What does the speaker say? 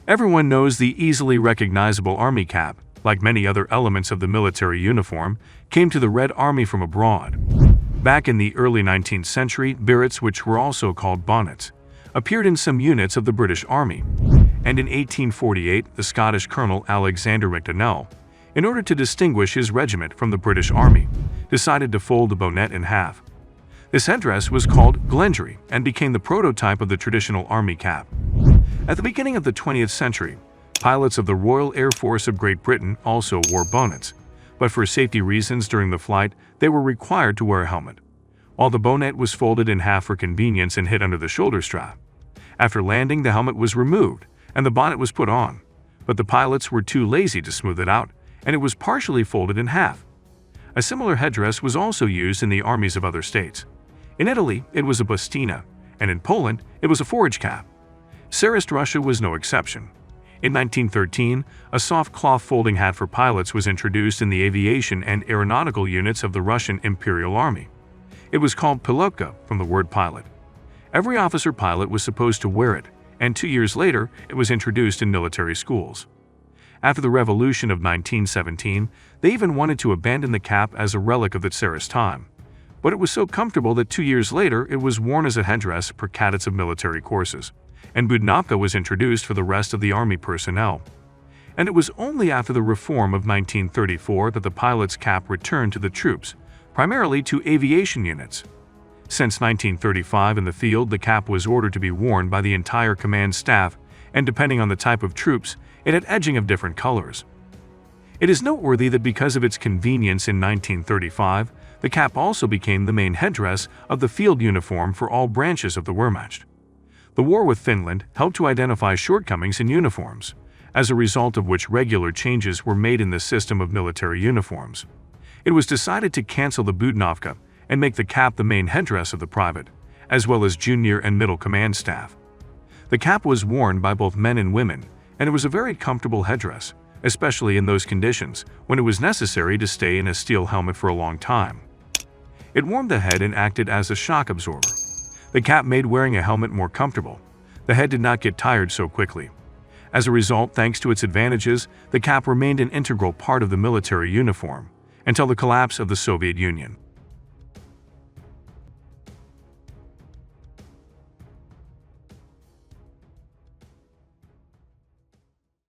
Everyone knows the easily recognizable army cap, like many other elements of the military uniform, came to the Red Army from abroad. Back in the early 19th century, berets, which were also called bonnets, appeared in some units of the British Army. And in 1848, the Scottish Colonel Alexander MacDonnell, in order to distinguish his regiment from the British Army, decided to fold the bonnet in half. This headdress was called glengarry and became the prototype of the traditional army cap. At the beginning of the 20th century, pilots of the Royal Air Force of Great Britain also wore bonnets, but for safety reasons during the flight, they were required to wear a helmet, while the bonnet was folded in half for convenience and hid under the shoulder strap. After landing, the helmet was removed and the bonnet was put on, but the pilots were too lazy to smooth it out, and it was partially folded in half. A similar headdress was also used in the armies of other states. In Italy, it was a bustina, and in Poland, it was a forage cap. Tsarist Russia was no exception. In 1913, a soft cloth folding hat for pilots was introduced in the aviation and aeronautical units of the Russian Imperial Army. It was called Pilotka from the word pilot. Every officer pilot was supposed to wear it, and 2 years later, it was introduced in military schools. After the Revolution of 1917, they even wanted to abandon the cap as a relic of the Tsarist time. But it was so comfortable that 2 years later, it was worn as a headdress per cadets of military courses, and Budnovka was introduced for the rest of the army personnel. And it was only after the reform of 1934 that the pilot's cap returned to the troops, primarily to aviation units. Since 1935 in the field, the cap was ordered to be worn by the entire command staff, and depending on the type of troops, it had edging of different colors. It is noteworthy that because of its convenience in 1935, the cap also became the main headdress of the field uniform for all branches of the Wehrmacht. The war with Finland helped to identify shortcomings in uniforms, as a result of which regular changes were made in the system of military uniforms. It was decided to cancel the Budnovka and make the cap the main headdress of the private, as well as junior and middle command staff. The cap was worn by both men and women, and it was a very comfortable headdress, especially in those conditions when it was necessary to stay in a steel helmet for a long time. It warmed the head and acted as a shock absorber. The cap made wearing a helmet more comfortable. The head did not get tired so quickly. As a result, thanks to its advantages, the cap remained an integral part of the military uniform until the collapse of the Soviet Union.